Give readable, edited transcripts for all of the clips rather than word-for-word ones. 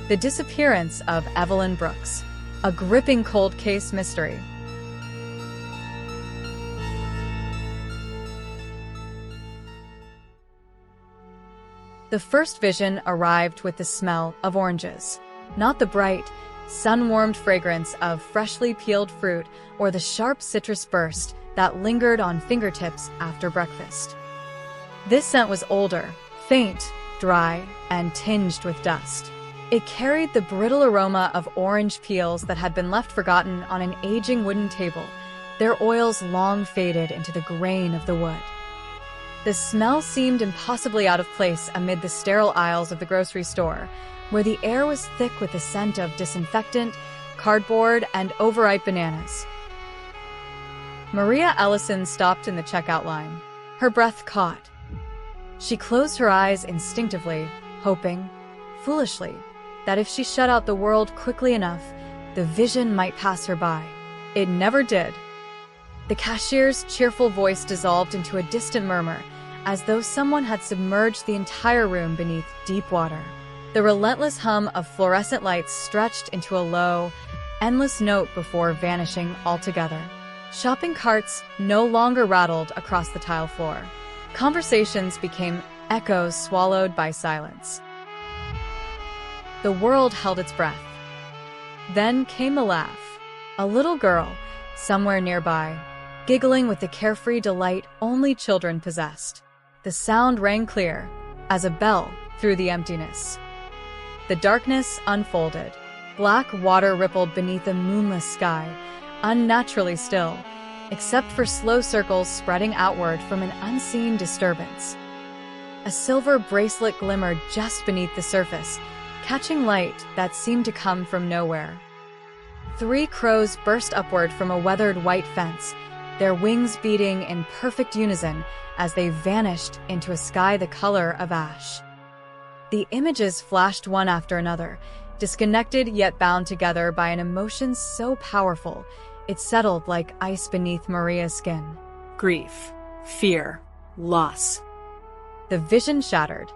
The disappearance of Evelyn Brooks, a gripping cold case mystery. The first vision arrived with the smell of oranges, not the bright, sun-warmed fragrance of freshly peeled fruit or the sharp citrus burst that lingered on fingertips after breakfast. This scent was older, faint, dry, and tinged with dust. It carried the brittle aroma of orange peels that had been left forgotten on an aging wooden table, their oils long faded into the grain of the wood. The smell seemed impossibly out of place amid the sterile aisles of the grocery store, where the air was thick with the scent of disinfectant, cardboard, and overripe bananas. Maria Ellison stopped in the checkout line, her breath caught. She closed her eyes instinctively, hoping, foolishly, that if she shut out the world quickly enough, the vision might pass her by. It never did. The cashier's cheerful voice dissolved into a distant murmur, as though someone had submerged the entire room beneath deep water. The relentless hum of fluorescent lights stretched into a low, endless note before vanishing altogether. Shopping carts no longer rattled across the tile floor. Conversations became echoes swallowed by silence. The world held its breath. Then came a laugh. A little girl, somewhere nearby, giggling with the carefree delight only children possessed. The sound rang clear, as a bell through the emptiness. The darkness unfolded. Black water rippled beneath a moonless sky, unnaturally still, except for slow circles spreading outward from an unseen disturbance. A silver bracelet glimmered just beneath the surface, catching light that seemed to come from nowhere. 3 crows burst upward from a weathered white fence, their wings beating in perfect unison as they vanished into a sky the color of ash. The images flashed one after another, disconnected yet bound together by an emotion so powerful, it settled like ice beneath Maria's skin. Grief, fear, loss. The vision shattered.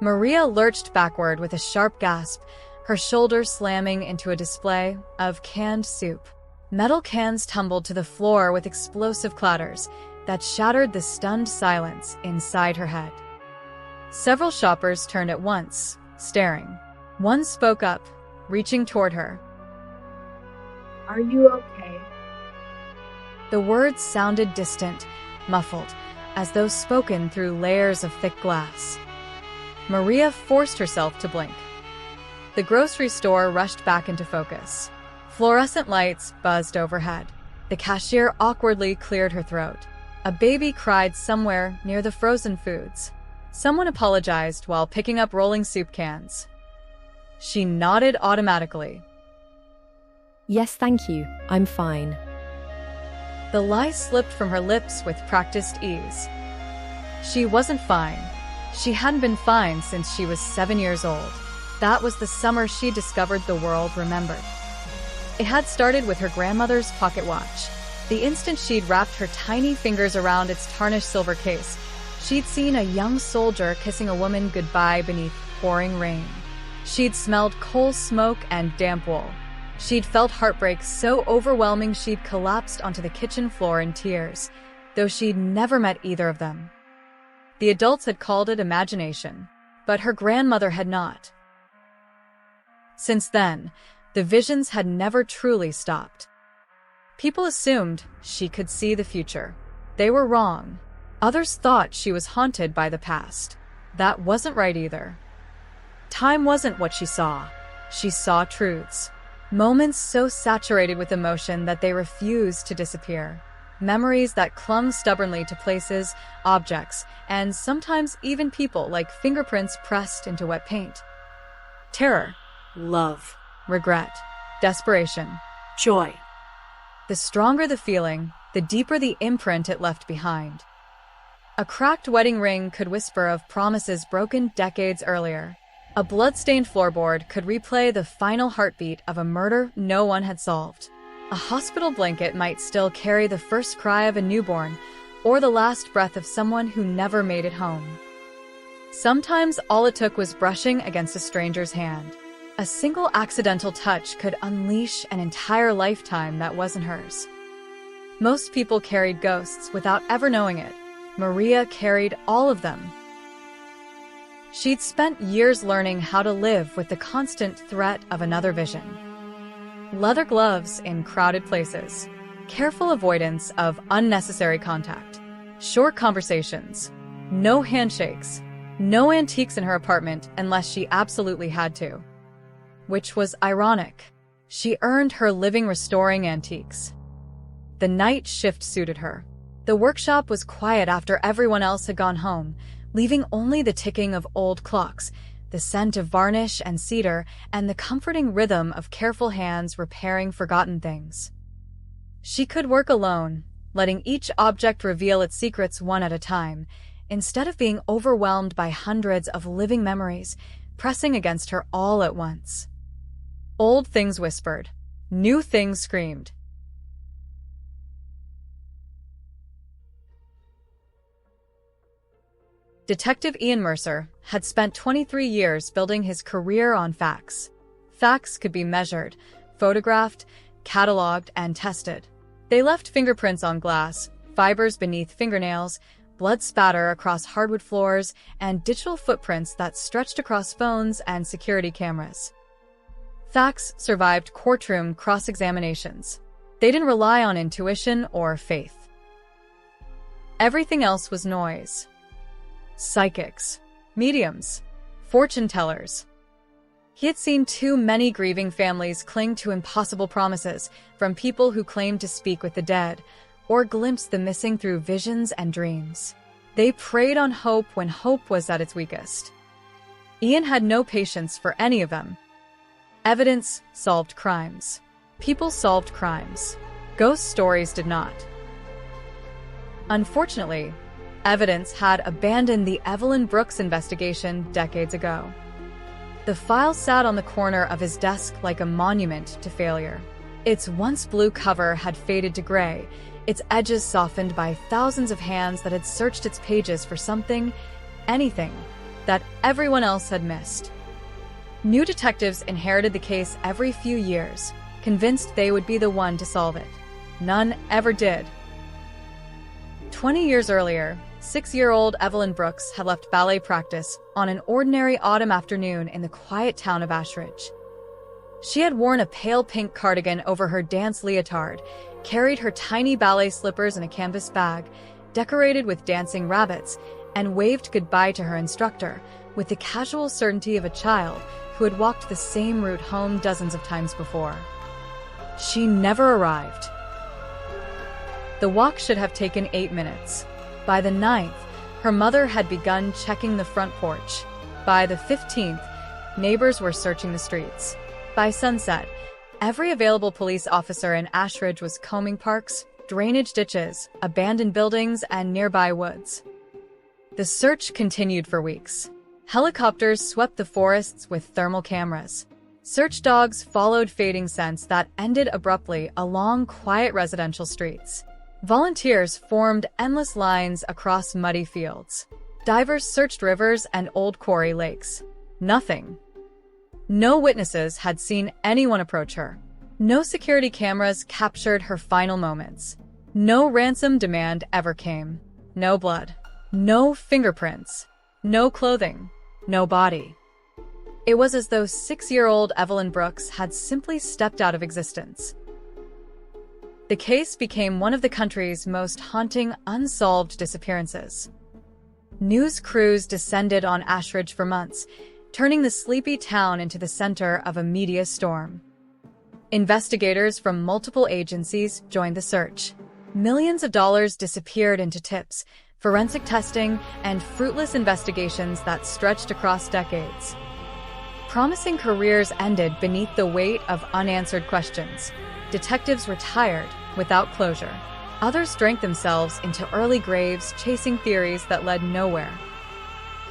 Maria lurched backward with a sharp gasp, her shoulders slamming into a display of canned soup. Metal cans tumbled to the floor with explosive clatters that shattered the stunned silence inside her head. Several shoppers turned at once, staring. One spoke up, reaching toward her. "Are you okay?" The words sounded distant, muffled, as though spoken through layers of thick glass. Maria forced herself to blink. The grocery store rushed back into focus. Fluorescent lights buzzed overhead. The cashier awkwardly cleared her throat. A baby cried somewhere near the frozen foods. Someone apologized while picking up rolling soup cans. She nodded automatically. "Yes, thank you. I'm fine." The lie slipped from her lips with practiced ease. She wasn't fine. She hadn't been fine since she was 7 years old. That was the summer she discovered the world remembered. It had started with her grandmother's pocket watch. The instant she'd wrapped her tiny fingers around its tarnished silver case, she'd seen a young soldier kissing a woman goodbye beneath pouring rain. She'd smelled coal smoke and damp wool. She'd felt heartbreak so overwhelming she'd collapsed onto the kitchen floor in tears, though she'd never met either of them. The adults had called it imagination, but her grandmother had not. Since then, the visions had never truly stopped. People assumed she could see the future. They were wrong. Others thought she was haunted by the past. That wasn't right either. Time wasn't what she saw. She saw truths. Moments so saturated with emotion that they refused to disappear. Memories that clung stubbornly to places, objects, and sometimes even people, like fingerprints pressed into wet paint. Terror, Love, regret, desperation. joy. The stronger the feeling, the deeper the imprint it left behind. A cracked wedding ring could whisper of promises broken decades earlier. A blood-stained floorboard could replay the final heartbeat of a murder no one had solved. A hospital blanket might still carry the first cry of a newborn, or the last breath of someone who never made it home. Sometimes all it took was brushing against a stranger's hand. A single accidental touch could unleash an entire lifetime that wasn't hers. Most people carried ghosts without ever knowing it. Maria carried all of them. She'd spent years learning how to live with the constant threat of another vision. Leather gloves in crowded places, careful avoidance of unnecessary contact, short conversations, no handshakes, no antiques in her apartment unless she absolutely had to. Which was ironic. She earned her living restoring antiques. The night shift suited her. The workshop was quiet after everyone else had gone home, leaving only the ticking of old clocks, the scent of varnish and cedar, and the comforting rhythm of careful hands repairing forgotten things. She could work alone, letting each object reveal its secrets one at a time, instead of being overwhelmed by hundreds of living memories pressing against her all at once. Old things whispered. New things screamed. Detective Ian Mercer had spent 23 years building his career on facts. Facts could be measured, photographed, cataloged, and tested. They left fingerprints on glass, fibers beneath fingernails, blood spatter across hardwood floors, and digital footprints that stretched across phones and security cameras. Facts survived courtroom cross-examinations. They didn't rely on intuition or faith. Everything else was noise. Psychics, mediums, fortune tellers. He had seen too many grieving families cling to impossible promises from people who claimed to speak with the dead or glimpse the missing through visions and dreams. They preyed on hope when hope was at its weakest. Ian had no patience for any of them. Evidence solved crimes. People solved crimes. Ghost stories did not. Unfortunately, evidence had abandoned the Evelyn Brooks investigation decades ago. The file sat on the corner of his desk like a monument to failure. Its once blue cover had faded to gray, its edges softened by thousands of hands that had searched its pages for something, anything, that everyone else had missed. New detectives inherited the case every few years, convinced they would be the one to solve it. None ever did. 20 years earlier, 6-year-old Evelyn Brooks had left ballet practice on an ordinary autumn afternoon in the quiet town of Ashridge. She had worn a pale pink cardigan over her dance leotard, carried her tiny ballet slippers in a canvas bag, decorated with dancing rabbits, and waved goodbye to her instructor with the casual certainty of a child who had walked the same route home dozens of times before. She never arrived. The walk should have taken 8 minutes. By the 9th, her mother had begun checking the front porch. By the 15th, neighbors were searching the streets. By sunset, every available police officer in Ashridge was combing parks, drainage ditches, abandoned buildings, and nearby woods. The search continued for weeks. Helicopters swept the forests with thermal cameras. Search dogs followed fading scents that ended abruptly along quiet residential streets. Volunteers formed endless lines across muddy fields. Divers searched rivers and old quarry lakes. Nothing. No witnesses had seen anyone approach her. No security cameras captured her final moments. No ransom demand ever came. No blood. No fingerprints. No clothing. No body. It was as though 6-year-old Evelyn Brooks had simply stepped out of existence. The case became one of the country's most haunting, unsolved disappearances. News crews descended on Ashridge for months, turning the sleepy town into the center of a media storm. Investigators from multiple agencies joined the search. Millions of dollars disappeared into tips, forensic testing, and fruitless investigations that stretched across decades. Promising careers ended beneath the weight of unanswered questions. Detectives retired without closure. Others drank themselves into early graves, chasing theories that led nowhere.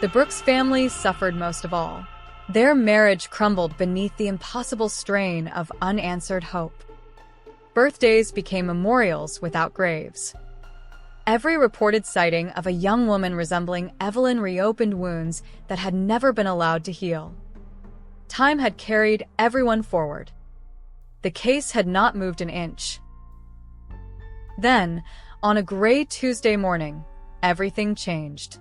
The Brooks family suffered most of all. Their marriage crumbled beneath the impossible strain of unanswered hope. Birthdays became memorials without graves. Every reported sighting of a young woman resembling Evelyn reopened wounds that had never been allowed to heal. Time had carried everyone forward. The case had not moved an inch. Then, on a gray Tuesday morning, everything changed.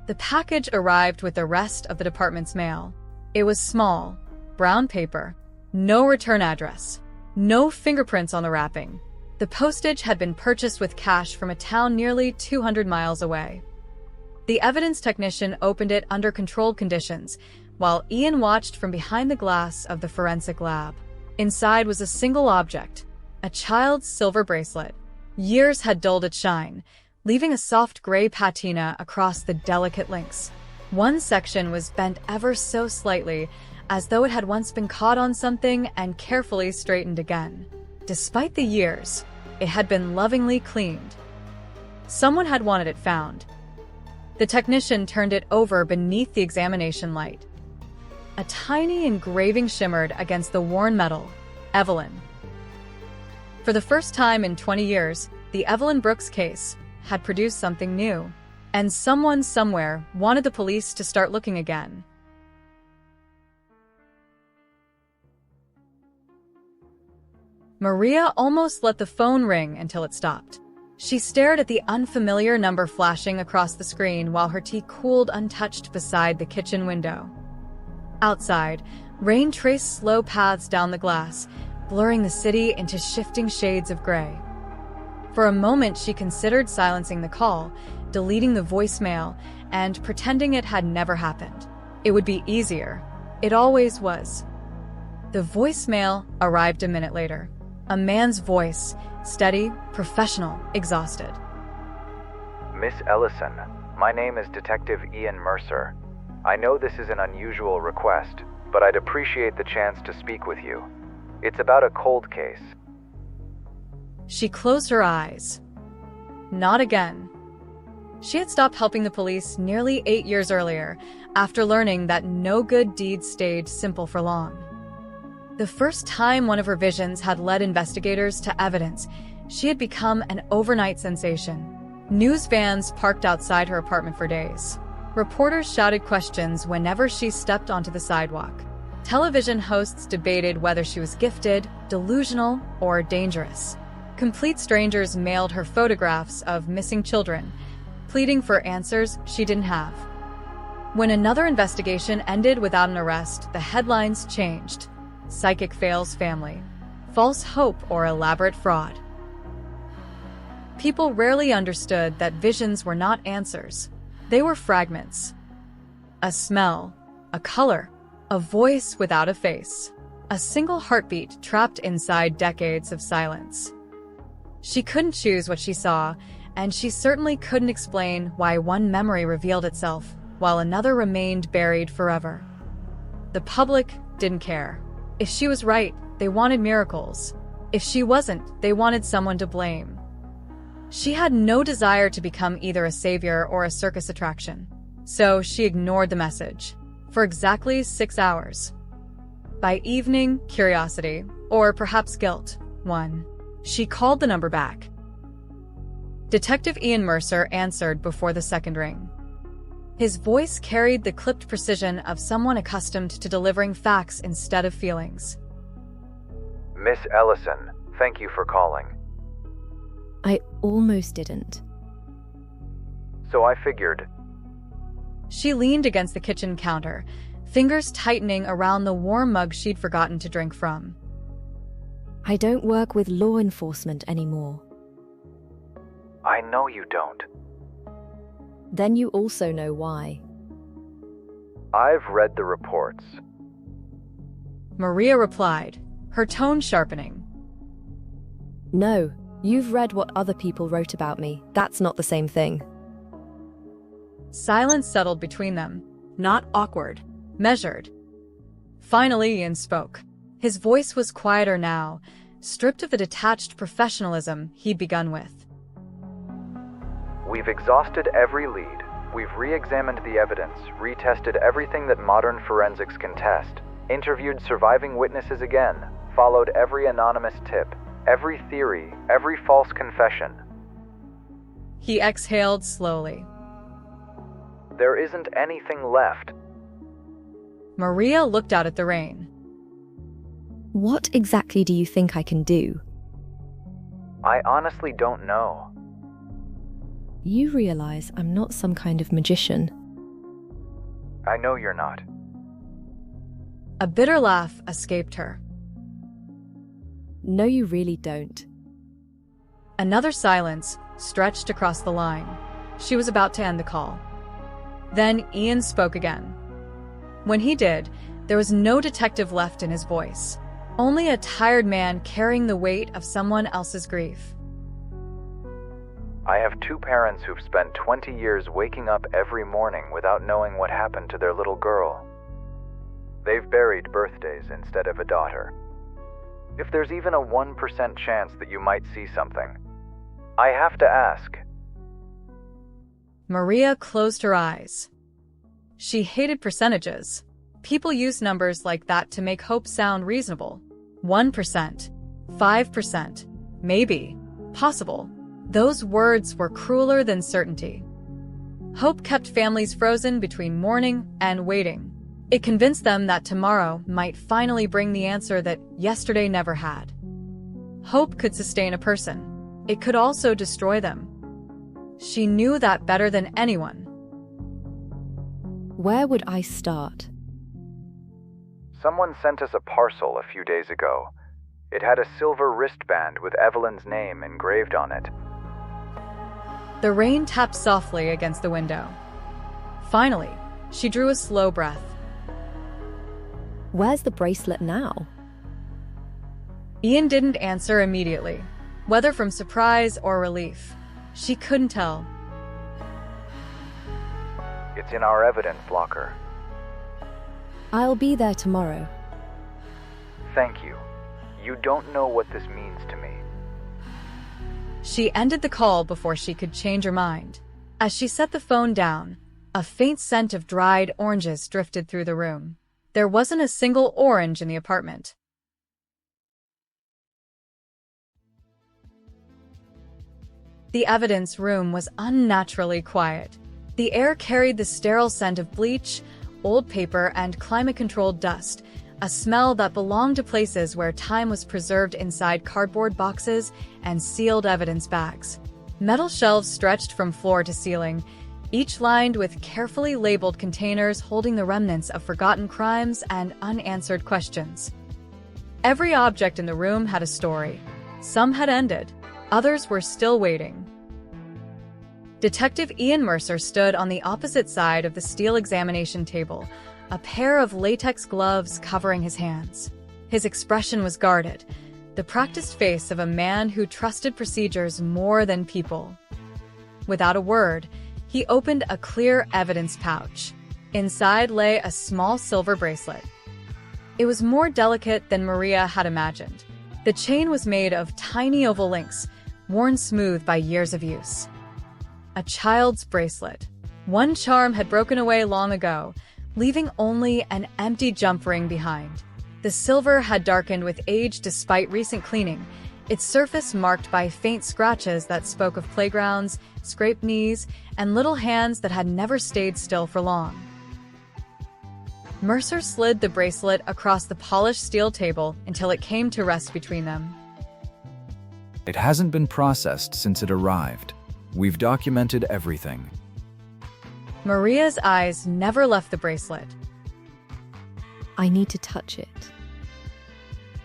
The package arrived with the rest of the department's mail. It was small, brown paper, no return address, no fingerprints on the wrapping. The postage had been purchased with cash from a town nearly 200 miles away. The evidence technician opened it under controlled conditions, while Ian watched from behind the glass of the forensic lab. Inside was a single object, a child's silver bracelet. Years had dulled its shine, leaving a soft gray patina across the delicate links. One section was bent ever so slightly, as though it had once been caught on something and carefully straightened again. Despite the years, it had been lovingly cleaned. Someone had wanted it found. The technician turned it over beneath the examination light. A tiny engraving shimmered against the worn metal. Evelyn. For the first time in 20 years, the Evelyn Brooks case had produced something new, and someone somewhere wanted the police to start looking again. Maria almost let the phone ring until it stopped. She stared at the unfamiliar number flashing across the screen while her tea cooled untouched beside the kitchen window. Outside, rain traced slow paths down the glass, blurring the city into shifting shades of gray. For a moment, she considered silencing the call, deleting the voicemail, and pretending it had never happened. It would be easier. It always was. The voicemail arrived a minute later. A man's voice, steady, professional, exhausted. Miss Ellison, my name is Detective Ian Mercer. I know this is an unusual request, but I'd appreciate the chance to speak with you. It's about a cold case. She closed her eyes. Not again. She had stopped helping the police nearly 8 years earlier, after learning that no good deed stayed simple for long. The first time one of her visions had led investigators to evidence, she had become an overnight sensation. News vans parked outside her apartment for days. Reporters shouted questions whenever she stepped onto the sidewalk. Television hosts debated whether she was gifted, delusional, or dangerous. Complete strangers mailed her photographs of missing children, pleading for answers she didn't have. When another investigation ended without an arrest, the headlines changed. Psychic fails family. False hope or elaborate fraud. People rarely understood that visions were not answers. They were fragments. A smell, a color, a voice without a face. A single heartbeat trapped inside decades of silence. She couldn't choose what she saw, and she certainly couldn't explain why one memory revealed itself while another remained buried forever. The public didn't care. If she was right, they wanted miracles. If she wasn't, they wanted someone to blame. She had no desire to become either a savior or a circus attraction. So she ignored the message. For exactly 6 hours. By evening, curiosity, or perhaps guilt, won. She called the number back. Detective Ian Mercer answered before the second ring. His voice carried the clipped precision of someone accustomed to delivering facts instead of feelings. Miss Ellison, thank you for calling. I almost didn't. So I figured. She leaned against the kitchen counter, fingers tightening around the warm mug she'd forgotten to drink from. I don't work with law enforcement anymore. I know you don't. Then you also know why. I've read the reports. Maria replied, her tone sharpening. No, you've read what other people wrote about me. That's not the same thing. Silence settled between them. Not awkward. Measured. Finally, Ian spoke. His voice was quieter now, stripped of the detached professionalism he'd begun with. We've exhausted every lead. We've re-examined the evidence, retested everything that modern forensics can test, interviewed surviving witnesses again, followed every anonymous tip, every theory, every false confession. He exhaled slowly. There isn't anything left. Maria looked out at the rain. What exactly do you think I can do? I honestly don't know. You realize I'm not some kind of magician. I know you're not. A bitter laugh escaped her. No, you really don't. Another silence stretched across the line. She was about to end the call. Then Ian spoke again. When he did, there was no detective left in his voice, only a tired man carrying the weight of someone else's grief. I have two parents who've spent 20 years waking up every morning without knowing what happened to their little girl. They've buried birthdays instead of a daughter. If there's even a 1% chance that you might see something, I have to ask. Maria closed her eyes. She hated percentages. People use numbers like that to make hope sound reasonable. 1%, 5%, maybe, possible. Those words were crueler than certainty. Hope kept families frozen between mourning and waiting. It convinced them that tomorrow might finally bring the answer that yesterday never had. Hope could sustain a person. It could also destroy them. She knew that better than anyone. Where would I start? Someone sent us a parcel a few days ago. It had a silver wristband with Evelyn's name engraved on it. The rain tapped softly against the window. Finally, she drew a slow breath. Where's the bracelet now? Ian didn't answer immediately, whether from surprise or relief. She couldn't tell. It's in our evidence locker. I'll be there tomorrow. Thank you. You don't know what this means to me. She ended the call before she could change her mind. As she set the phone down, a faint scent of dried oranges drifted through the room. There wasn't a single orange in the apartment. The evidence room was unnaturally quiet. The air carried the sterile scent of bleach, old paper, and climate-controlled dust, a smell that belonged to places where time was preserved inside cardboard boxes and sealed evidence bags. Metal shelves stretched from floor to ceiling, each lined with carefully labeled containers holding the remnants of forgotten crimes and unanswered questions. Every object in the room had a story. Some had ended, others were still waiting. Detective Ian Mercer stood on the opposite side of the steel examination table, a pair of latex gloves covering his hands. His expression was guarded, the practiced face of a man who trusted procedures more than people. Without a word, he opened a clear evidence pouch. Inside lay a small silver bracelet. It was more delicate than Maria had imagined. The chain was made of tiny oval links, worn smooth by years of use. A child's bracelet. One charm had broken away long ago, leaving only an empty jump ring behind. The silver had darkened with age despite recent cleaning, its surface marked by faint scratches that spoke of playgrounds, scraped knees, and little hands that had never stayed still for long. Mercer slid the bracelet across the polished steel table until it came to rest between them. It hasn't been processed since it arrived. We've documented everything. Maria's eyes never left the bracelet. I need to touch it.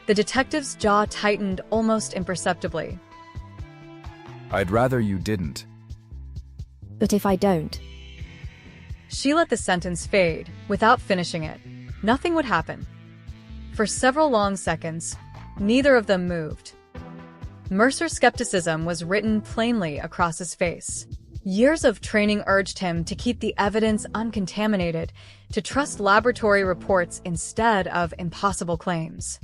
The detective's jaw tightened almost imperceptibly. I'd rather you didn't. But if I don't? She let the sentence fade without finishing it. Nothing would happen. For several long seconds, neither of them moved. Mercer's skepticism was written plainly across his face. Years of training urged him to keep the evidence uncontaminated, to trust laboratory reports instead of impossible claims.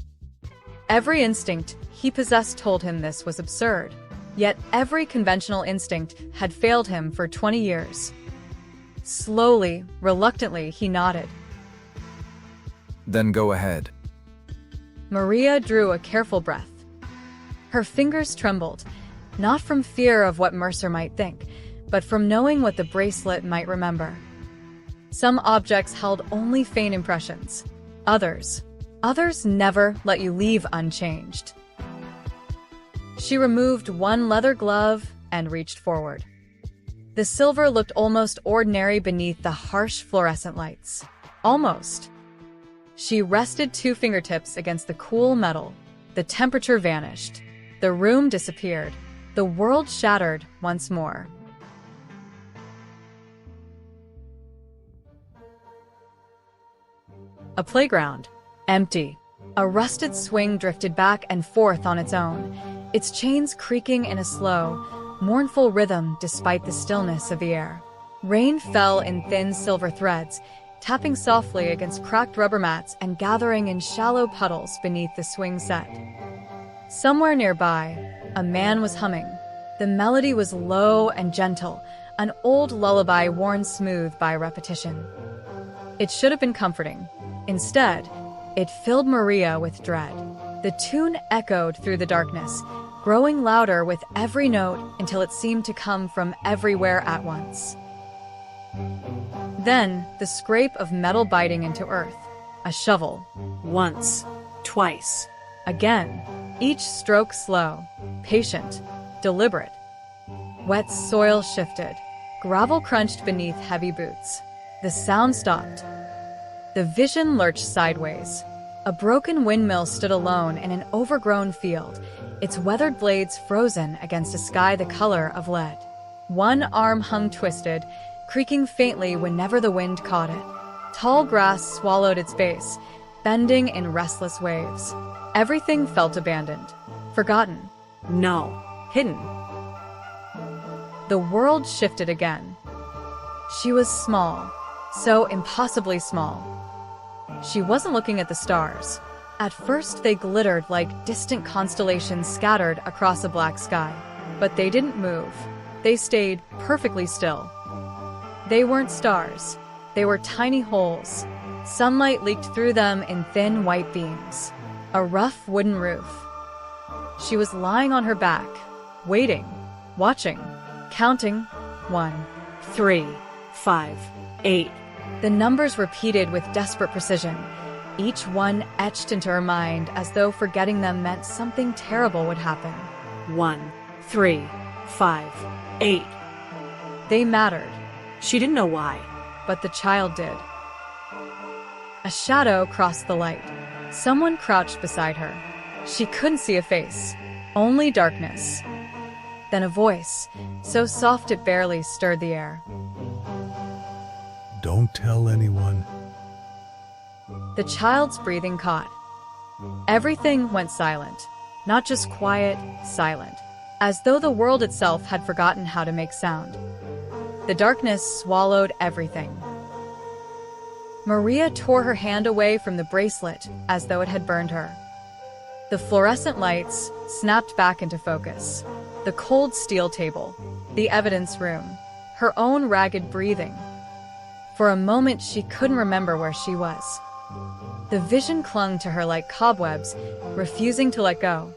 Every instinct he possessed told him this was absurd, yet every conventional instinct had failed him for 20 years. Slowly, reluctantly, he nodded. Then go ahead. Maria drew a careful breath. Her fingers trembled. Not from fear of what Mercer might think, but from knowing what the bracelet might remember. Some objects held only faint impressions. Others never let you leave unchanged. She removed one leather glove and reached forward. The silver looked almost ordinary beneath the harsh fluorescent lights. Almost. She rested 2 fingertips against the cool metal. The temperature vanished. The room disappeared. The world shattered once more. A playground. Empty. A rusted swing drifted back and forth on its own, its chains creaking in a slow, mournful rhythm despite the stillness of the air. Rain fell in thin silver threads, tapping softly against cracked rubber mats and gathering in shallow puddles beneath the swing set. Somewhere nearby, a man was humming. The melody was low and gentle, an old lullaby worn smooth by repetition. It should have been comforting. Instead, it filled Maria with dread. The tune echoed through the darkness, growing louder with every note until it seemed to come from everywhere at once. Then, the scrape of metal biting into earth. A shovel. Once. Twice. Again. Each stroke slow, patient, deliberate. Wet soil shifted. Gravel crunched beneath heavy boots. The sound stopped. The vision lurched sideways. A broken windmill stood alone in an overgrown field, its weathered blades frozen against a sky the color of lead. One arm hung twisted, creaking faintly whenever the wind caught it. Tall grass swallowed its base, bending in restless waves. Everything felt abandoned, forgotten. No. Hidden. The world shifted again. She was small, so impossibly small. She wasn't looking at the stars. At first, they glittered like distant constellations scattered across a black sky. But they didn't move. They stayed perfectly still. They weren't stars. They were tiny holes. Sunlight leaked through them in thin white beams. A rough wooden roof. She was lying on her back, waiting, watching, counting. 1, 3, 5, 8. The numbers repeated with desperate precision, each one etched into her mind as though forgetting them meant something terrible would happen. 1, 3, 5, 8. They mattered. She didn't know why. But the child did. A shadow crossed the light. Someone crouched beside her. She couldn't see a face, only darkness. Then a voice, so soft it barely stirred the air. Don't tell anyone. The child's breathing caught. Everything went silent. Not just quiet, silent. As though the world itself had forgotten how to make sound. The darkness swallowed everything. Maria tore her hand away from the bracelet as though it had burned her. The fluorescent lights snapped back into focus. The cold steel table, the evidence room, her own ragged breathing. For a moment, she couldn't remember where she was. The vision clung to her like cobwebs, refusing to let go.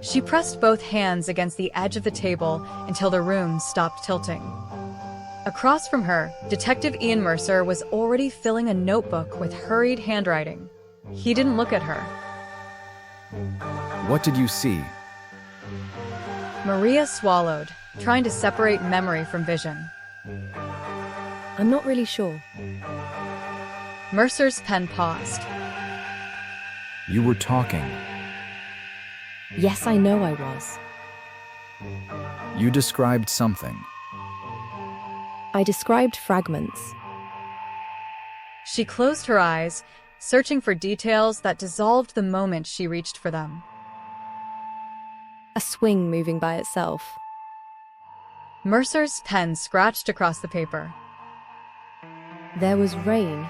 She pressed both hands against the edge of the table until the room stopped tilting. Across from her, Detective Ian Mercer was already filling a notebook with hurried handwriting. He didn't look at her. What did you see? Maria swallowed, trying to separate memory from vision. I'm not really sure. Mercer's pen paused. You were talking. Yes, I know I was. You described something. I described fragments. She closed her eyes, searching for details that dissolved the moment she reached for them. A swing moving by itself. Mercer's pen scratched across the paper. There was rain.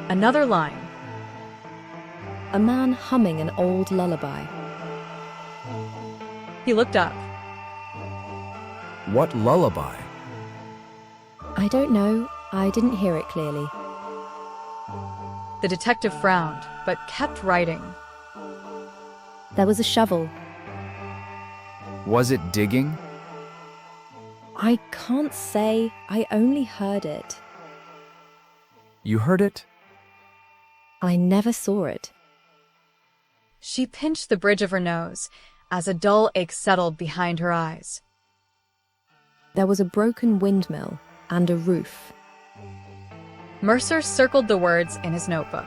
Another line. A man humming an old lullaby. He looked up. What lullaby? I don't know. I didn't hear it clearly. The detective frowned, but kept writing. There was a shovel. Was it digging? I can't say. I only heard it. You heard it? I never saw it. She pinched the bridge of her nose as a dull ache settled behind her eyes. There was a broken windmill and a roof. Mercer circled the words in his notebook.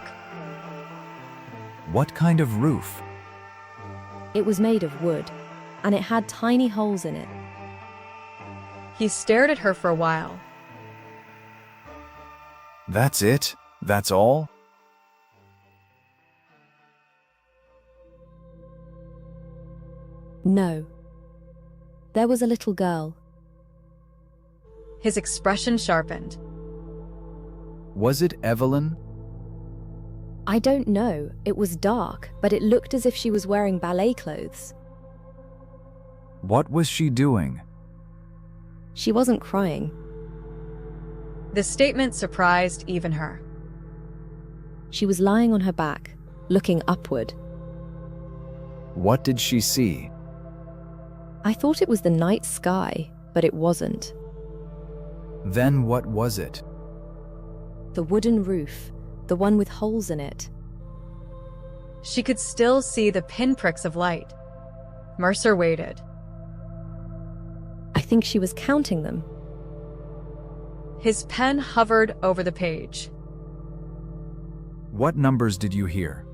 What kind of roof? It was made of wood, and it had tiny holes in it. He stared at her for a while. That's it? That's all? No. There was a little girl. His expression sharpened. Was it Evelyn? I don't know. It was dark, but it looked as if she was wearing ballet clothes. What was she doing? She wasn't crying. The statement surprised even her. She was lying on her back, looking upward. What did she see? I thought it was the night sky, but it wasn't. Then what was it? The wooden roof, the one with holes in it. She could still see the pinpricks of light. Mercer waited. I think she was counting them. His pen hovered over the page. What numbers did you hear?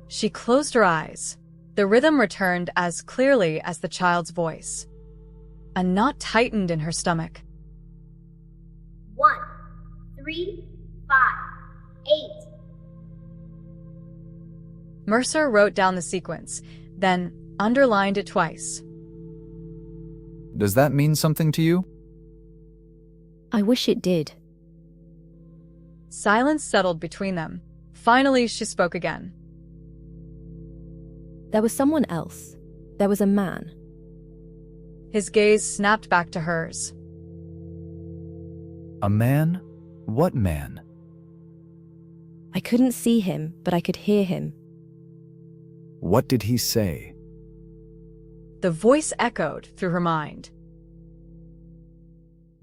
She closed her eyes. The rhythm returned as clearly as the child's voice. A knot tightened in her stomach. 1, 3, 5, 8. Mercer wrote down the sequence, then underlined it twice. Does that mean something to you? I wish it did. Silence settled between them. Finally, she spoke again. There was someone else. There was a man. His gaze snapped back to hers. A man? What man? I couldn't see him, but I could hear him. What did he say? The voice echoed through her mind.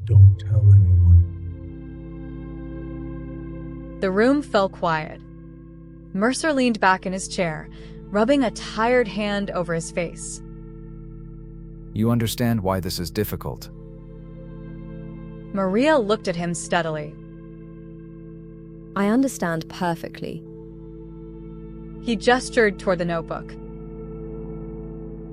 Don't tell anyone. The room fell quiet. Mercer leaned back in his chair, rubbing a tired hand over his face. You understand why this is difficult. Maria looked at him steadily. I understand perfectly. He gestured toward the notebook.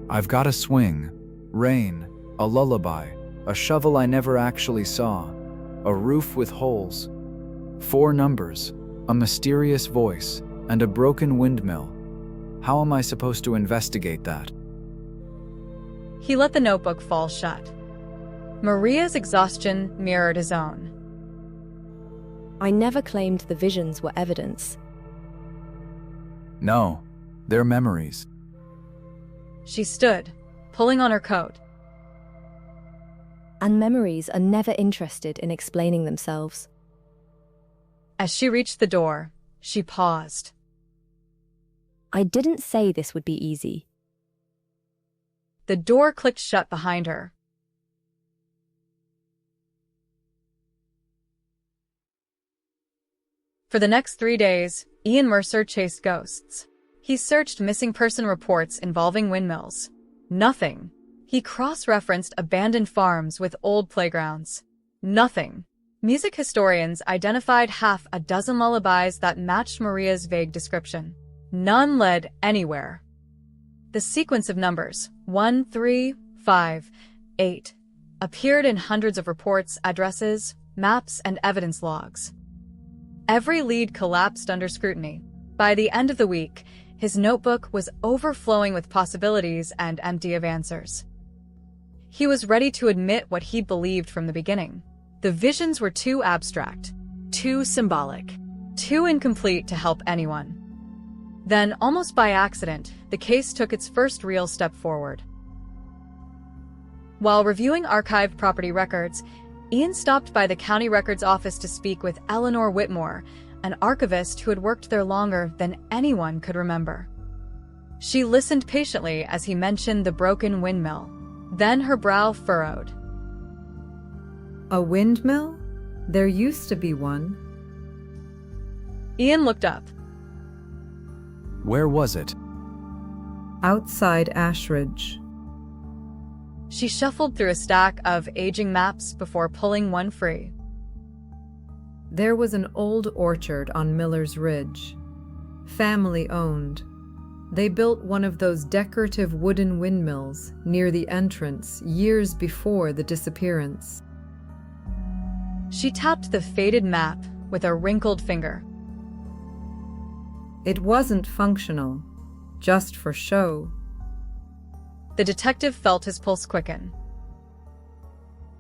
I've got a swing, rain, a lullaby, a shovel I never actually saw, a roof with holes, 4 numbers, a mysterious voice, and a broken windmill. How am I supposed to investigate that? He let the notebook fall shut. Maria's exhaustion mirrored his own. I never claimed the visions were evidence. No, they're memories. She stood, pulling on her coat. And memories are never interested in explaining themselves. As she reached the door, she paused. I didn't say this would be easy. The door clicked shut behind her. For the next 3 days, Ian Mercer chased ghosts. He searched missing person reports involving windmills. Nothing. He cross-referenced abandoned farms with old playgrounds. Nothing. Music historians identified half a dozen lullabies that matched Maria's vague description. None led anywhere. The sequence of numbers, 1, 3, 5, 8, appeared in hundreds of reports, addresses, maps, and evidence logs. Every lead collapsed under scrutiny. By the end of the week, his notebook was overflowing with possibilities and empty of answers. He was ready to admit what he believed from the beginning. The visions were too abstract, Too symbolic. too incomplete to help anyone. Then, almost by accident, the case took its first real step forward. While reviewing archived property records, Ian stopped by the county records office to speak with Eleanor Whitmore, an archivist who had worked there longer than anyone could remember. She listened patiently as he mentioned the broken windmill. Then her brow furrowed. A windmill? There used to be one. Ian looked up. Where was it? Outside Ashridge. She shuffled through a stack of aging maps before pulling one free. There was an old orchard on Miller's Ridge. Family owned. They built one of those decorative wooden windmills near the entrance years before the disappearance. She tapped the faded map with a wrinkled finger. It wasn't functional, just for show. The detective felt his pulse quicken.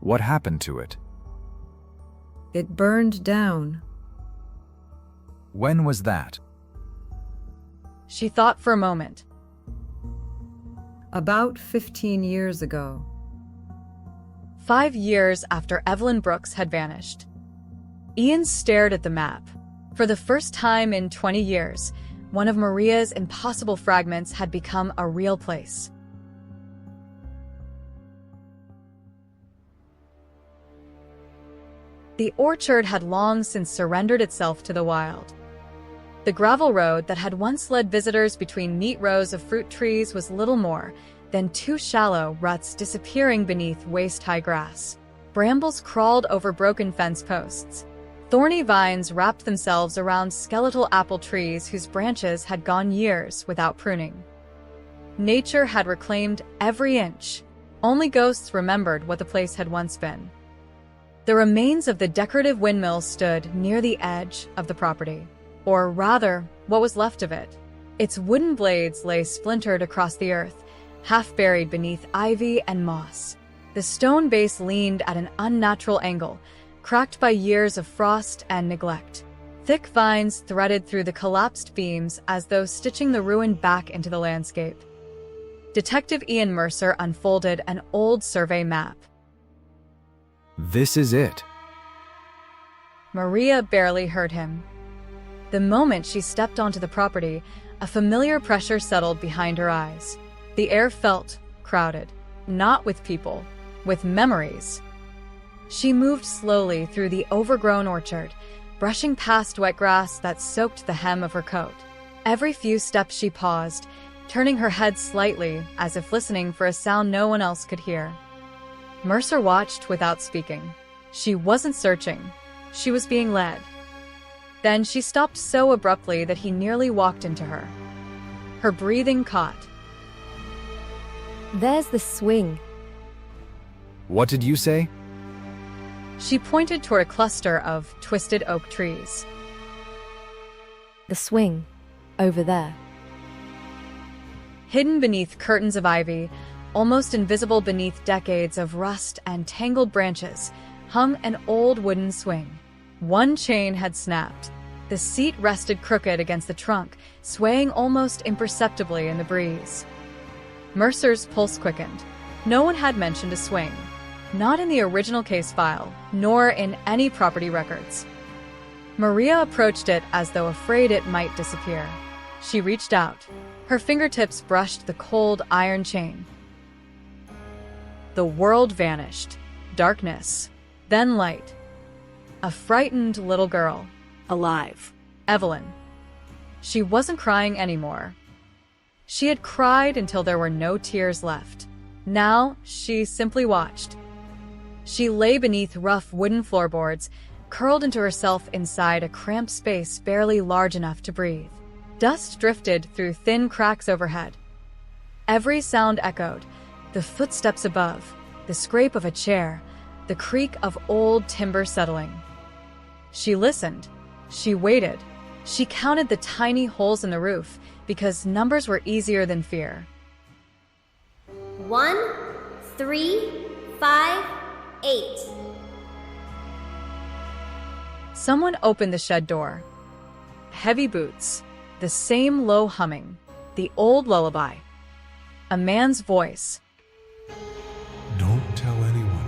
What happened to it? It burned down. When was that? She thought for a moment. About 15 years ago. 5 years after Evelyn Brooks had vanished. Ian stared at the map. For the first time in 20 years, one of Maria's impossible fragments had become a real place. The orchard had long since surrendered itself to the wild. The gravel road that had once led visitors between neat rows of fruit trees was little more than 2 shallow ruts disappearing beneath waist-high grass. Brambles crawled over broken fence posts. Thorny vines wrapped themselves around skeletal apple trees whose branches had gone years without pruning. Nature had reclaimed every inch. Only ghosts remembered what the place had once been. The remains of the decorative windmill stood near the edge of the property, or rather, what was left of it. Its wooden blades lay splintered across the earth, half buried beneath ivy and moss. The stone base leaned at an unnatural angle, cracked by years of frost and neglect. Thick vines threaded through the collapsed beams as though stitching the ruin back into the landscape. Detective Ian Mercer unfolded an old survey map. This is it. Maria barely heard him. The moment she stepped onto the property, a familiar pressure settled behind her eyes. The air felt crowded, not with people, with memories. She moved slowly through the overgrown orchard, brushing past wet grass that soaked the hem of her coat. Every few steps she paused, turning her head slightly as if listening for a sound no one else could hear. Mercer watched without speaking. She wasn't searching. She was being led. Then she stopped so abruptly that he nearly walked into her. Her breathing caught. There's the swing. What did you say? She pointed toward a cluster of twisted oak trees. The swing. Over there. Hidden beneath curtains of ivy, almost invisible beneath decades of rust and tangled branches, hung an old wooden swing. One chain had snapped. The seat rested crooked against the trunk, swaying almost imperceptibly in the breeze. Mercer's pulse quickened. No one had mentioned a swing. Not in the original case file, nor in any property records. Maria approached it as though afraid it might disappear. She reached out. Her fingertips brushed the cold iron chain. The world vanished. Darkness. Then light. A frightened little girl. Alive. Evelyn. She wasn't crying anymore. She had cried until there were no tears left. Now, she simply watched. She lay beneath rough wooden floorboards, curled into herself inside a cramped space barely large enough to breathe. Dust drifted through thin cracks overhead. Every sound echoed: the footsteps above, the scrape of a chair, the creak of old timber settling. She listened. She waited. She counted the tiny holes in the roof because numbers were easier than fear. 1, 3, 5, 8. Someone opened the shed door. Heavy boots, the same low humming, the old lullaby. A man's voice. Don't tell anyone.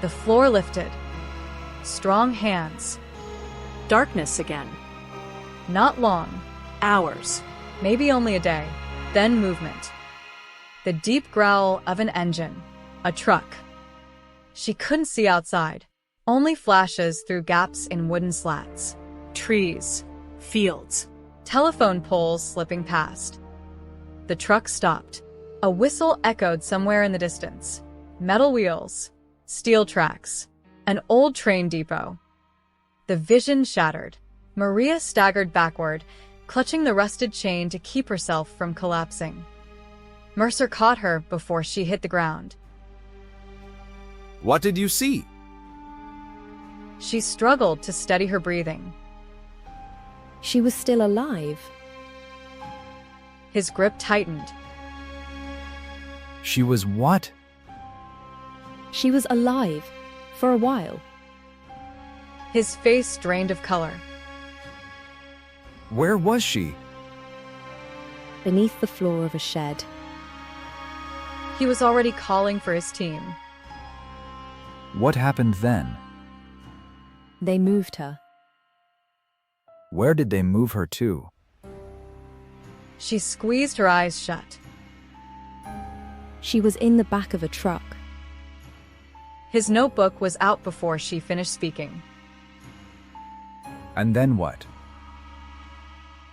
The floor lifted. Strong hands. Darkness again. Not long. Hours. Maybe only a day. Then movement. The deep growl of an engine. A truck. She couldn't see outside. Only flashes through gaps in wooden slats. Trees. Fields. Telephone poles slipping past. The truck stopped. A whistle echoed somewhere in the distance. Metal wheels. Steel tracks. An old train depot. The vision shattered. Maria staggered backward, clutching the rusted chain to keep herself from collapsing. Mercer caught her before she hit the ground. What did you see? She struggled to steady her breathing. She was still alive. His grip tightened. She was what? She was alive. For a while. His face drained of color. Where was she? Beneath the floor of a shed. He was already calling for his team. What happened then? They moved her. Where did they move her to? She squeezed her eyes shut. She was in the back of a truck. His notebook was out before she finished speaking. And then what?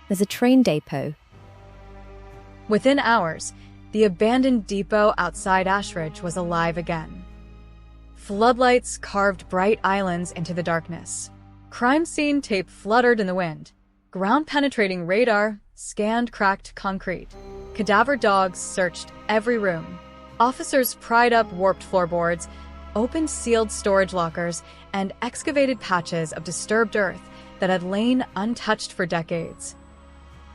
There's a train depot. Within hours, the abandoned depot outside Ashridge was alive again. Floodlights carved bright islands into the darkness. Crime scene tape fluttered in the wind. Ground-penetrating radar scanned cracked concrete. Cadaver dogs searched every room. Officers pried up warped floorboards, opened sealed storage lockers, and excavated patches of disturbed earth that had lain untouched for decades.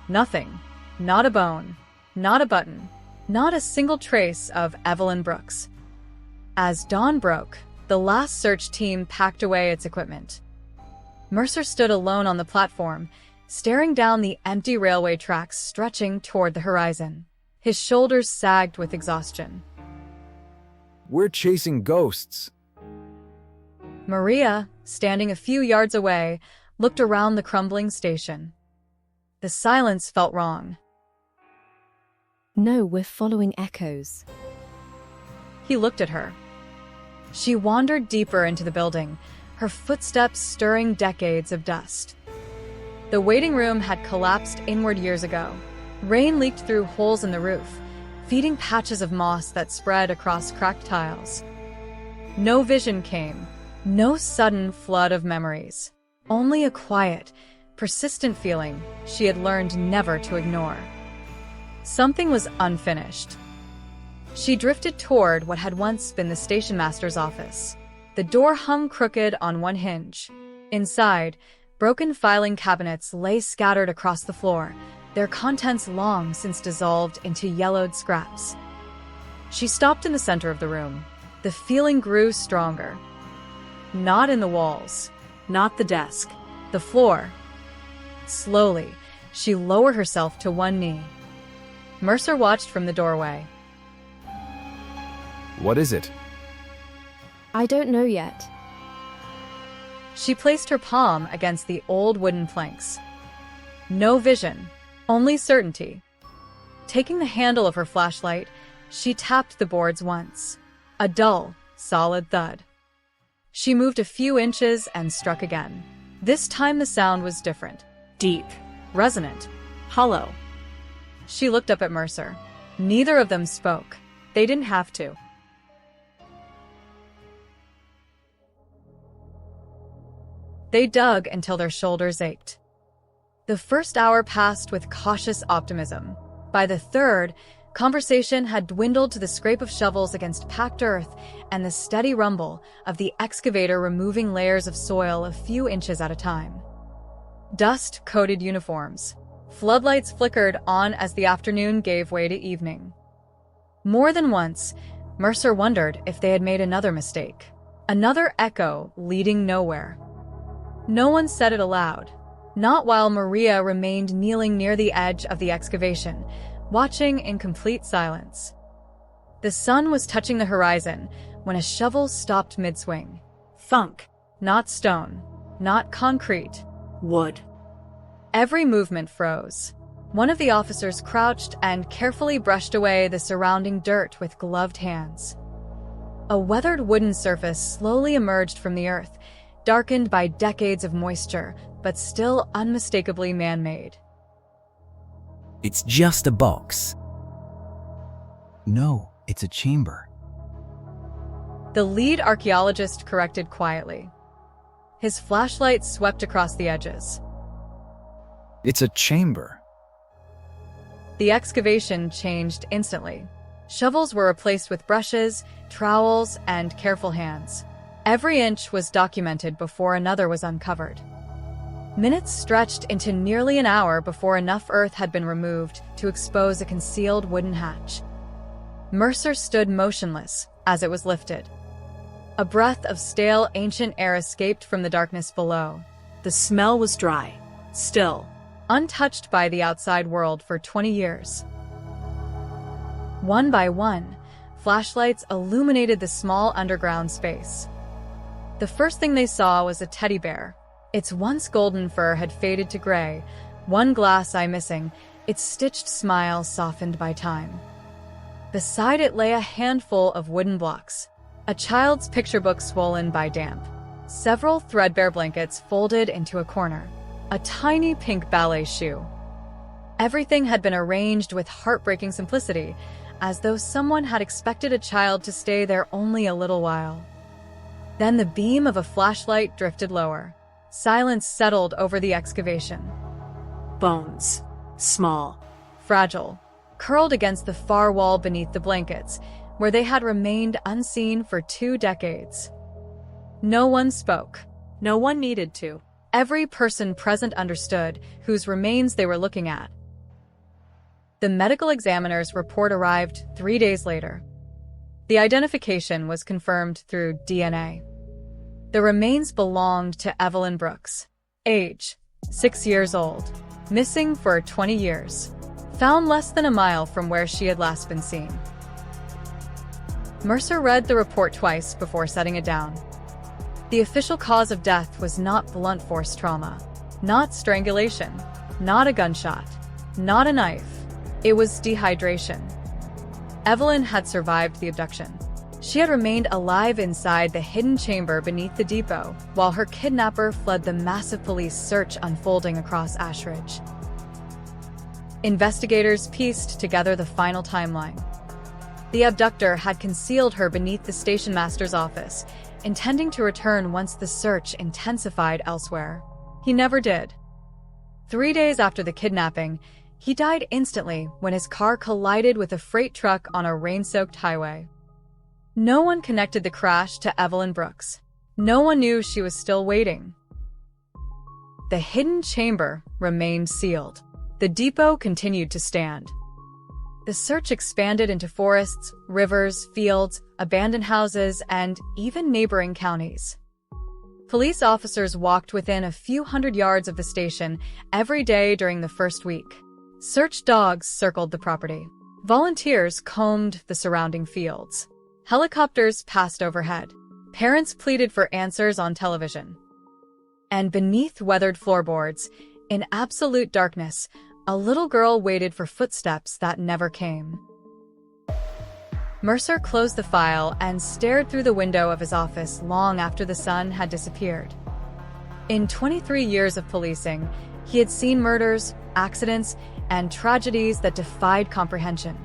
Nothing. Not a bone. Not a button. Not a single trace of Evelyn Brooks. As dawn broke, the last search team packed away its equipment. Mercer stood alone on the platform, staring down the empty railway tracks stretching toward the horizon. His shoulders sagged with exhaustion. We're chasing ghosts. Maria, standing a few yards away, looked around the crumbling station. The silence felt wrong. No, we're following echoes. He looked at her. She wandered deeper into the building, her footsteps stirring decades of dust. The waiting room had collapsed inward years ago. Rain leaked through holes in the roof, feeding patches of moss that spread across cracked tiles. No vision came, no sudden flood of memories. Only a quiet, persistent feeling she had learned never to ignore. Something was unfinished. She drifted toward what had once been the station master's office. The door hung crooked on one hinge. Inside, broken filing cabinets lay scattered across the floor, their contents long since dissolved into yellowed scraps. She stopped in the center of the room. The feeling grew stronger. Not in the walls. Not the desk. The floor. Slowly, she lowered herself to one knee. Mercer watched from the doorway. What is it? I don't know yet. She placed her palm against the old wooden planks. No vision, only certainty. Taking the handle of her flashlight, she tapped the boards once. A dull, solid thud. She moved a few inches and struck again. This time the sound was different. Deep. Resonant. Hollow. She looked up at Mercer. Neither of them spoke. They didn't have to. They dug until their shoulders ached. The first hour passed with cautious optimism. By the third, conversation had dwindled to the scrape of shovels against packed earth and the steady rumble of the excavator removing layers of soil a few inches at a time. Dust-coated uniforms. Floodlights flickered on as the afternoon gave way to evening. More than once, Mercer wondered if they had made another mistake. Another echo leading nowhere. No one said it aloud. Not while Maria remained kneeling near the edge of the excavation, watching in complete silence. The sun was touching the horizon when a shovel stopped mid-swing. Thunk. Not stone. Not concrete. Wood. Every movement froze. One of the officers crouched and carefully brushed away the surrounding dirt with gloved hands. A weathered wooden surface slowly emerged from the earth, darkened by decades of moisture, but still unmistakably man-made. It's just a box. No, it's a chamber. The lead archaeologist corrected quietly. His flashlight swept across the edges. It's a chamber. The excavation changed instantly. Shovels were replaced with brushes, trowels, and careful hands. Every inch was documented before another was uncovered. Minutes stretched into nearly an hour before enough earth had been removed to expose a concealed wooden hatch. Mercer stood motionless as it was lifted. A breath of stale, ancient air escaped from the darkness below. The smell was dry, still, untouched by the outside world for 20 years. One by one, flashlights illuminated the small underground space. The first thing they saw was a teddy bear. Its once golden fur had faded to gray, one glass eye missing, its stitched smile softened by time. Beside it lay a handful of wooden blocks, a child's picture book swollen by damp, several threadbare blankets folded into a corner, a tiny pink ballet shoe. Everything had been arranged with heartbreaking simplicity, as though someone had expected a child to stay there only a little while. Then the beam of a flashlight drifted lower. Silence settled over the excavation. bones, small, fragile, curled against the far wall beneath the blankets, where they had remained unseen for 2 decades. No one spoke. No one needed to. Every person present understood whose remains they were looking at. The medical examiner's report arrived 3 days later. The identification was confirmed through DNA. The remains belonged to Evelyn Brooks, age 6 years old, missing for 20 years, found less than a mile from where she had last been seen. Mercer read the report twice before setting it down. The official cause of death was not blunt force trauma, not strangulation, not a gunshot, not a knife. It was dehydration. Evelyn had survived the abduction. She had remained alive inside the hidden chamber beneath the depot, while her kidnapper fled the massive police search unfolding across Ashridge. Investigators pieced together the final timeline. The abductor had concealed her beneath the station master's office, intending to return once the search intensified elsewhere. He never did. 3 days after the kidnapping, he died instantly when his car collided with a freight truck on a rain-soaked highway. No one connected the crash to Evelyn Brooks. No one knew she was still waiting. The hidden chamber remained sealed. The depot continued to stand. The search expanded into forests, rivers, fields, abandoned houses, and even neighboring counties. Police officers walked within a few hundred yards of the station every day during the first week. Search dogs circled the property. Volunteers combed the surrounding fields. Helicopters passed overhead. Parents pleaded for answers on television. And beneath weathered floorboards, in absolute darkness, a little girl waited for footsteps that never came. Mercer closed the file and stared through the window of his office long after the sun had disappeared. In 23 years of policing, he had seen murders, accidents, and tragedies that defied comprehension.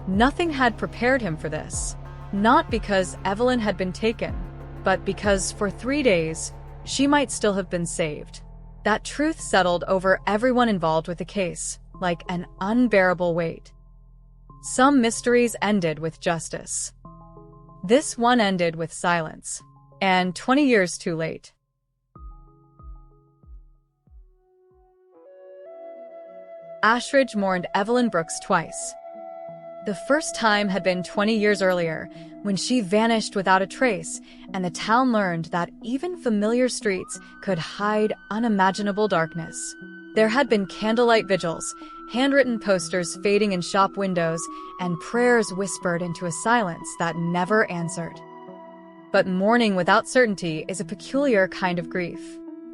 Nothing had prepared him for this, not because Evelyn had been taken, but because for 3 days, she might still have been saved. That truth settled over everyone involved with the case, like an unbearable weight. Some mysteries ended with justice. This one ended with silence, and 20 years too late. Ashridge mourned Evelyn Brooks twice. The first time had been 20 years earlier, when she vanished without a trace, and the town learned that even familiar streets could hide unimaginable darkness. There had been candlelight vigils, handwritten posters fading in shop windows, and prayers whispered into a silence that never answered. But mourning without certainty is a peculiar kind of grief.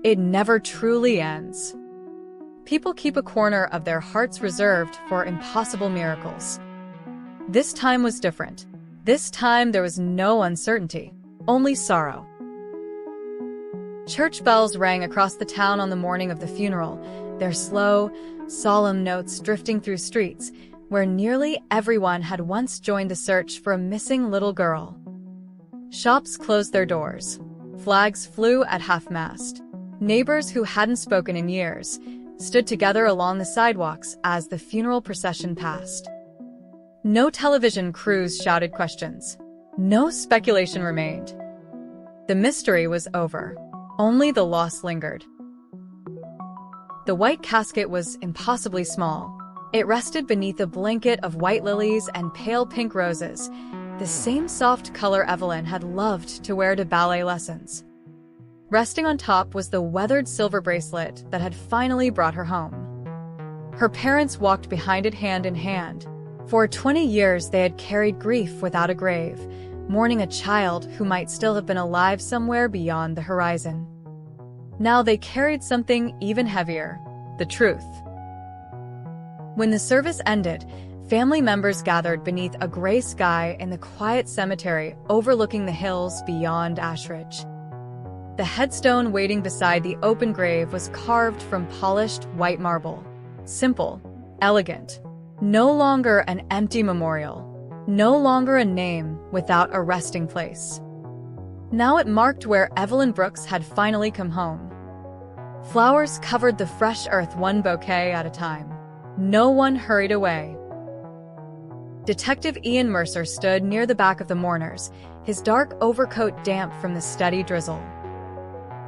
It never truly ends. People keep a corner of their hearts reserved for impossible miracles. This time was different. This time there was no uncertainty, only sorrow. Church bells rang across the town on the morning of the funeral, their slow, solemn notes drifting through streets where nearly everyone had once joined the search for a missing little girl. Shops closed their doors. Flags flew at half-mast. Neighbors who hadn't spoken in years stood together along the sidewalks as the funeral procession passed. No television crews shouted questions. No speculation remained. The mystery was over. Only the loss lingered. The white casket was impossibly small. It rested beneath a blanket of white lilies and pale pink roses, the same soft color Evelyn had loved to wear to ballet lessons. Resting on top was the weathered silver bracelet that had finally brought her home. Her parents walked behind it hand in hand. For 20 years they had carried grief without a grave, mourning a child who might still have been alive somewhere beyond the horizon. Now they carried something even heavier, the truth. When the service ended, family members gathered beneath a gray sky in the quiet cemetery overlooking the hills beyond Ashridge. The headstone waiting beside the open grave was carved from polished white marble. Simple, elegant. No longer an empty memorial. No longer a name without a resting place. Now it marked where Evelyn Brooks had finally come home. Flowers covered the fresh earth one bouquet at a time. No one hurried away. Detective Ian Mercer stood near the back of the mourners, his dark overcoat damp from the steady drizzle.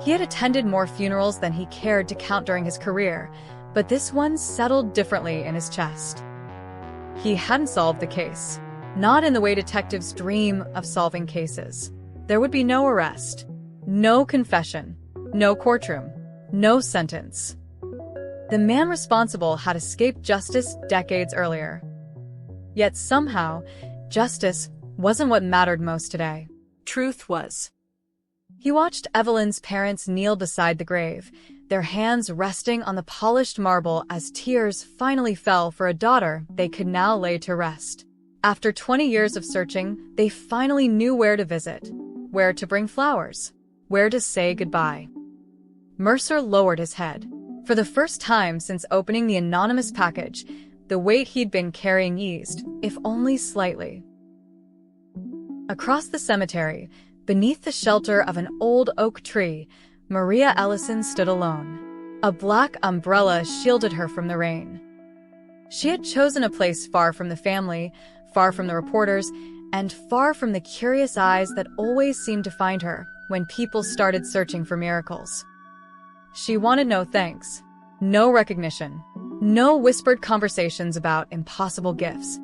He had attended more funerals than he cared to count during his career, but this one settled differently in his chest. He hadn't solved the case, not in the way detectives dream of solving cases. There would be no arrest, no confession, no courtroom, no sentence. The man responsible had escaped justice decades earlier. Yet somehow, justice wasn't what mattered most today. Truth was. He watched Evelyn's parents kneel beside the grave, their hands resting on the polished marble as tears finally fell for a daughter they could now lay to rest. After 20 years of searching, they finally knew where to visit, where to bring flowers, where to say goodbye. Mercer lowered his head. For the first time since opening the anonymous package, the weight he'd been carrying eased, if only slightly. Across the cemetery, beneath the shelter of an old oak tree, Maria Ellison stood alone. A black umbrella shielded her from the rain. She had chosen a place far from the family, far from the reporters, and far from the curious eyes that always seemed to find her when people started searching for miracles. She wanted no thanks, no recognition, no whispered conversations about impossible gifts.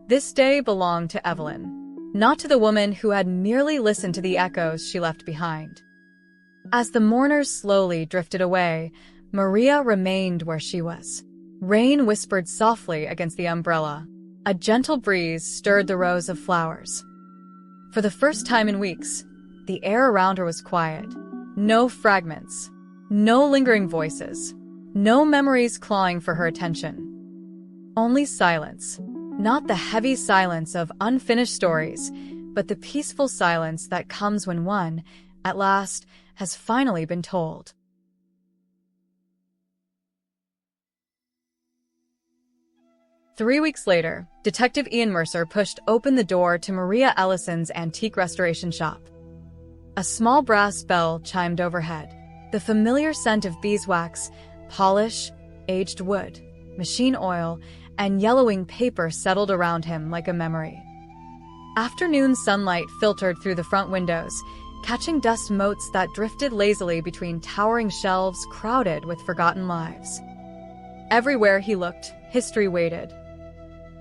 This day belonged to Evelyn, not to the woman who had merely listened to the echoes she left behind. As the mourners slowly drifted away, Maria remained where she was. Rain whispered softly against the umbrella. A gentle breeze stirred the rows of flowers. For the first time in weeks, the air around her was quiet. No fragments, no lingering voices, no memories clawing for her attention. Only silence. Not the heavy silence of unfinished stories, but the peaceful silence that comes when one, at last, has finally been told. Three weeks later, Detective Ian Mercer pushed open the door to Maria Ellison's antique restoration shop. A small brass bell chimed overhead. The familiar scent of beeswax, polish, aged wood, machine oil, and yellowing paper settled around him like a memory. Afternoon sunlight filtered through the front windows, catching dust motes that drifted lazily between towering shelves crowded with forgotten lives. Everywhere he looked, history waited.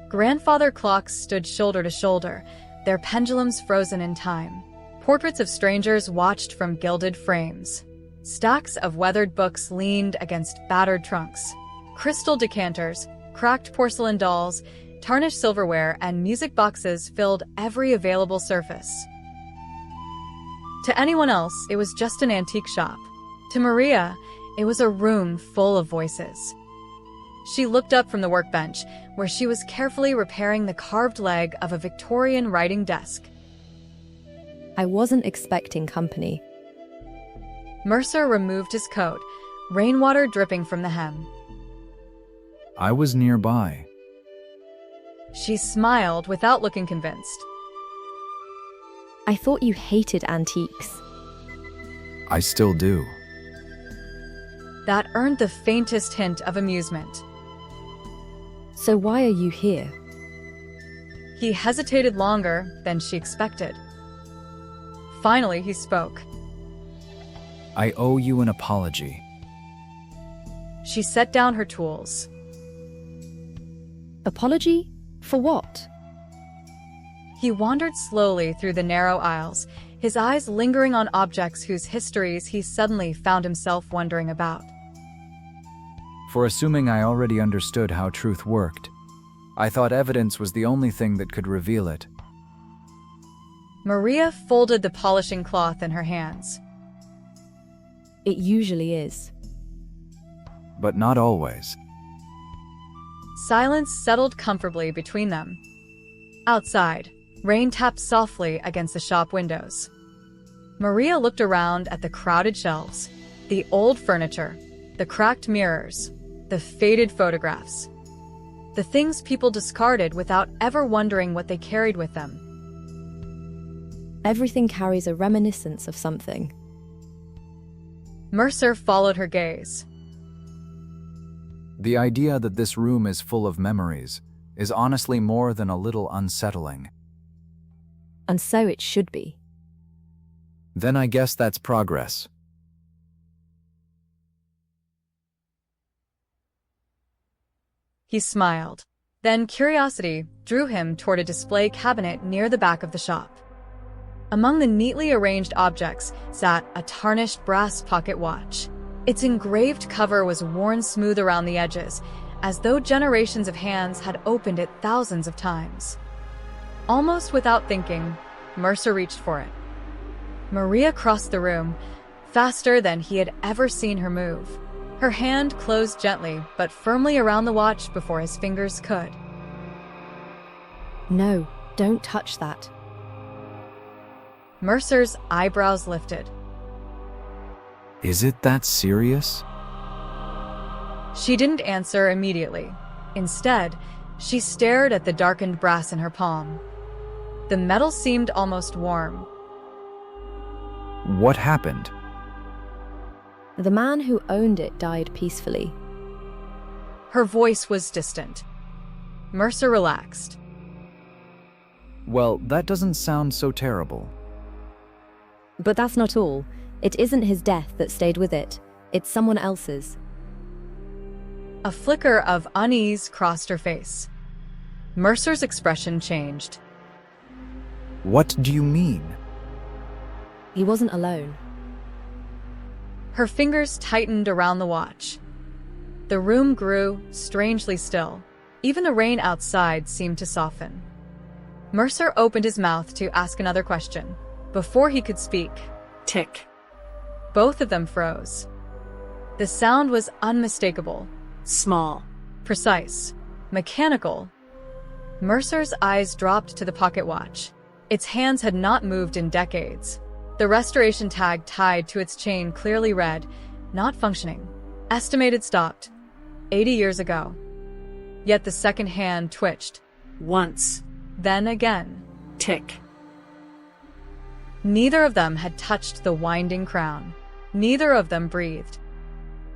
Grandfather clocks stood shoulder to shoulder, their pendulums frozen in time. Portraits of strangers watched from gilded frames. Stacks of weathered books leaned against battered trunks. Crystal decanters, cracked porcelain dolls, tarnished silverware, and music boxes filled every available surface. To anyone else, it was just an antique shop. To Maria, It was a room full of voices. She looked up from the workbench, where she was carefully repairing the carved leg of a Victorian writing desk. I wasn't expecting company. Mercer removed his coat, rainwater dripping from the hem. I was nearby. She smiled without looking convinced. I thought you hated antiques. I still do. That earned the faintest hint of amusement. So why are you here? He hesitated longer than she expected. Finally, he spoke. I owe you an apology. She set down her tools. Apology? For what? He wandered slowly through the narrow aisles, his eyes lingering on objects whose histories he suddenly found himself wondering about. For assuming I already understood how truth worked. I thought evidence was the only thing that could reveal it. Maria folded the polishing cloth in her hands. It usually is. But not always. Silence settled comfortably between them. Outside, rain tapped softly against the shop windows. Maria looked around at the crowded shelves, the old furniture, the cracked mirrors, the faded photographs. The things people discarded without ever wondering what they carried with them. Everything carries a reminiscence of something. Mercer followed her gaze. The idea that this room is full of memories is honestly more than a little unsettling. And so it should be. Then I guess that's progress. He smiled. Then curiosity drew him toward a display cabinet near the back of the shop. Among the neatly arranged objects sat a tarnished brass pocket watch. Its engraved cover was worn smooth around the edges, as though generations of hands had opened it thousands of times. Almost without thinking, Mercer reached for it. Maria crossed the room, faster than he had ever seen her move. Her hand closed gently but firmly around the watch before his fingers could. No, don't touch that. Mercer's eyebrows lifted. Is it that serious? She didn't answer immediately. Instead, she stared at the darkened brass in her palm. The metal seemed almost warm. What happened? The man who owned it died peacefully. Her voice was distant. Mercer relaxed. Well, that doesn't sound so terrible. But that's not all. It isn't his death that stayed with it. It's someone else's. A flicker of unease crossed her face. Mercer's expression changed. What do you mean? He wasn't alone. Her fingers tightened around the watch. The room grew strangely still. Even the rain outside seemed to soften. Mercer opened his mouth to ask another question. Before he could speak, Tick. both of them froze. The sound was unmistakable, Small. precise, mechanical. Mercer's eyes dropped to the pocket watch. Its hands had not moved in decades. The restoration tag tied to its chain clearly read, "Not functioning. Estimated stopped. 80 years ago." Yet the second hand twitched. Once. Then again. Tick. Neither of them had touched the winding crown. Neither of them breathed.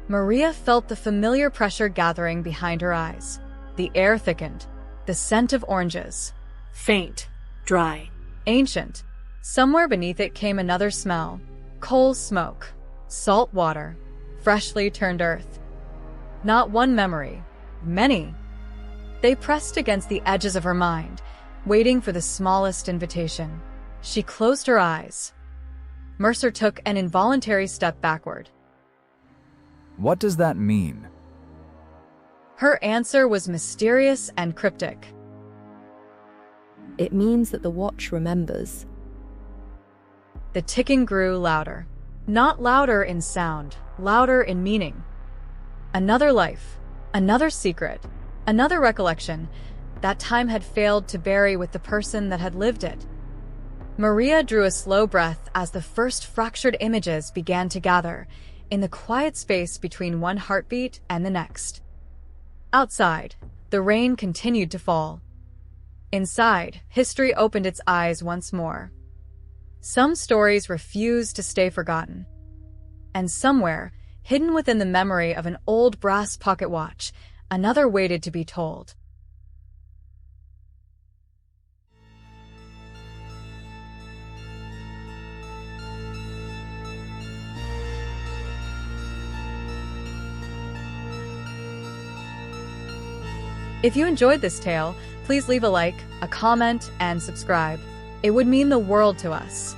Maria felt the familiar pressure gathering behind her eyes. The air thickened. The scent of oranges. Faint. Dry. Ancient. Somewhere beneath it came another smell. Coal smoke. Salt water. Freshly turned earth. Not one memory. Many. They pressed against the edges of her mind, waiting for the smallest invitation. She closed her eyes. Mercer took an involuntary step backward. What does that mean? Her answer was mysterious and cryptic. It means that the watch remembers. The ticking grew louder. Not louder in sound, louder in meaning. Another life, another secret, another recollection that time had failed to bury with the person that had lived it. Maria drew a slow breath as the first fractured images began to gather in the quiet space between one heartbeat and the next. Outside, the rain continued to fall. Inside, history opened its eyes once more. Some stories refused to stay forgotten. And somewhere, hidden within the memory of an old brass pocket watch, another waited to be told. If you enjoyed this tale, please leave a like, a comment, and subscribe. It would mean the world to us.